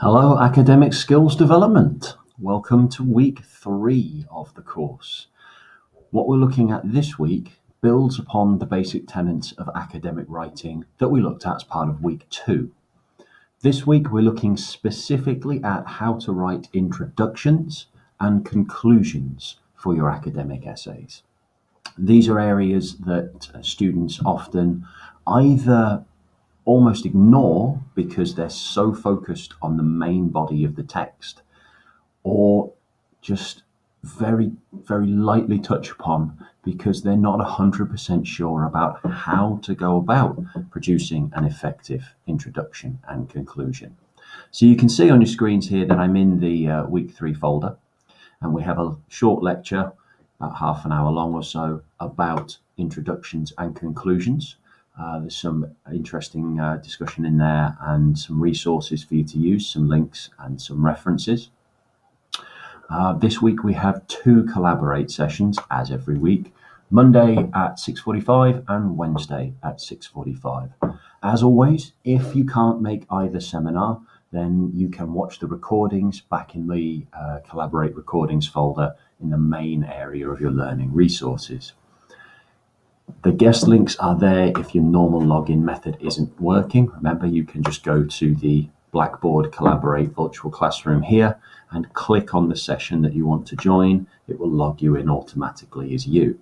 Hello, Academic Skills Development. Welcome to week 3 of the course. What we're looking at this week builds upon the basic tenets of academic writing that we looked at as part of week 2. This week we're looking specifically at how to write introductions and conclusions for your academic essays. These are areas that students often either almost ignore because they're so focused on the main body of the text, or just very, very lightly touch upon because they're not 100% sure about how to go about producing an effective introduction and conclusion. So you can see on your screens here that I'm in the week 3 folder, and we have a short lecture, about half an hour long or so, about introductions and conclusions. There's some interesting discussion in there and some resources for you to use, some links and some references. This week we have 2 Collaborate sessions, as every week, Monday at 6:45 and Wednesday at 6:45. As always, if you can't make either seminar, then you can watch the recordings back in the Collaborate recordings folder in the main area of your learning resources. The guest links are there if your normal login method isn't working. Remember, you can just go to the Blackboard Collaborate virtual classroom here and click on the session that you want to join. It will log you in automatically as you.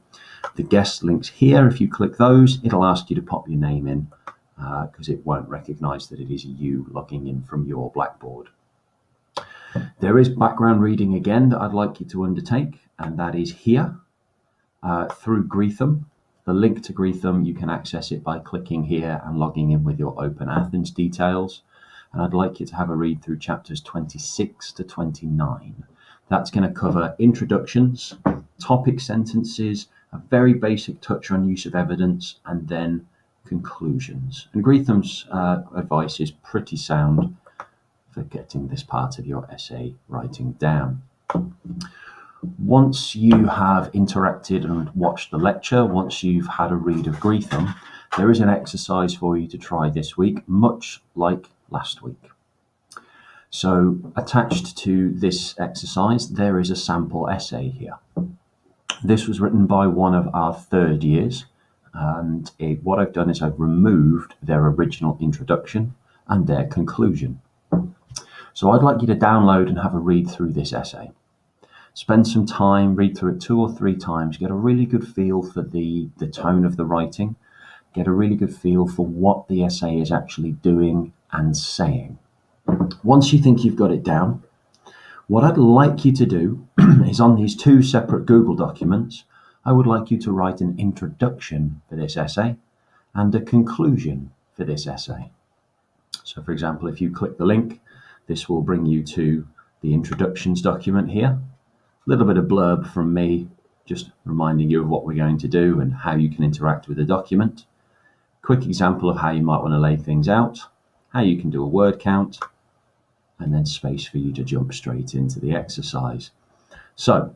The guest links here, if you click those, it'll ask you to pop your name in because it won't recognize that it is you logging in from your Blackboard. There is background reading again that I'd like you to undertake, and that is here through Greetham. The link to Greetham, you can access it by clicking here and logging in with your Open Athens details. And I'd like you to have a read through chapters 26 to 29. That's going to cover introductions, topic sentences, a very basic touch on use of evidence, and then conclusions. And Greetham's advice is pretty sound for getting this part of your essay writing down. Once you have interacted and watched the lecture, once you've had a read of Greetham, there is an exercise for you to try this week, much like last week. So attached to this exercise, there is a sample essay here. This was written by one of our third years, and what I've done is I've removed their original introduction and their conclusion. So I'd like you to download and have a read through this essay. Spend some time, read through it 2 or 3 times, get a really good feel for the tone of the writing, get a really good feel for what the essay is actually doing and saying. Once you think you've got it down, what I'd like you to do is on these 2 separate Google documents, I would like you to write an introduction for this essay and a conclusion for this essay. So for example, if you click the link, this will bring you to the introductions document here. A little bit of blurb from me, just reminding you of what we're going to do and how you can interact with the document. Quick example of how you might want to lay things out, how you can do a word count, and then space for you to jump straight into the exercise. So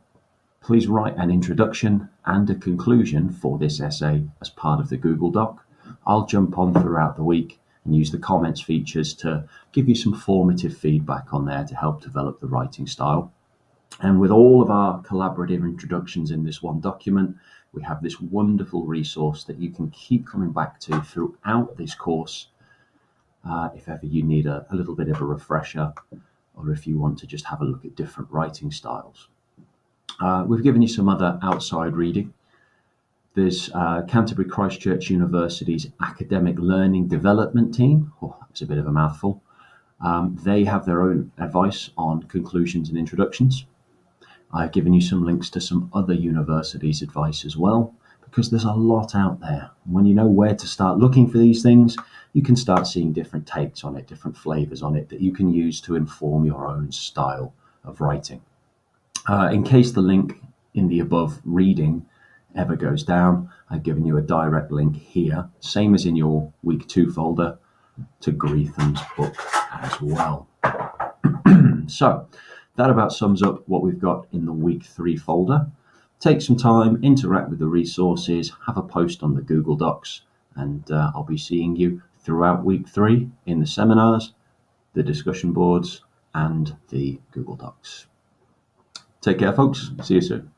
please write an introduction and a conclusion for this essay as part of the Google Doc. I'll jump on throughout the week and use the comments features to give you some formative feedback on there to help develop the writing style. And with all of our collaborative introductions in this one document, we have this wonderful resource that you can keep coming back to throughout this course if ever you need a little bit of a refresher, or if you want to just have a look at different writing styles. We've given you some other outside reading. There's Canterbury Christ Church University's Academic Learning Development Team. Oh, that's a bit of a mouthful. They have their own advice on conclusions and introductions. I've given you some links to some other universities' advice as well, because there's a lot out there. When you know where to start looking for these things, you can start seeing different takes on it, different flavors on it that you can use to inform your own style of writing. In case the link in the above reading ever goes down, I've given you a direct link here, same as in your week 2 folder, to Greetham's book as well. So that about sums up what we've got in the week 3 folder. Take some time, interact with the resources, have a post on the Google Docs, and I'll be seeing you throughout week 3 in the seminars, the discussion boards, and the Google Docs. Take care, folks. See you soon.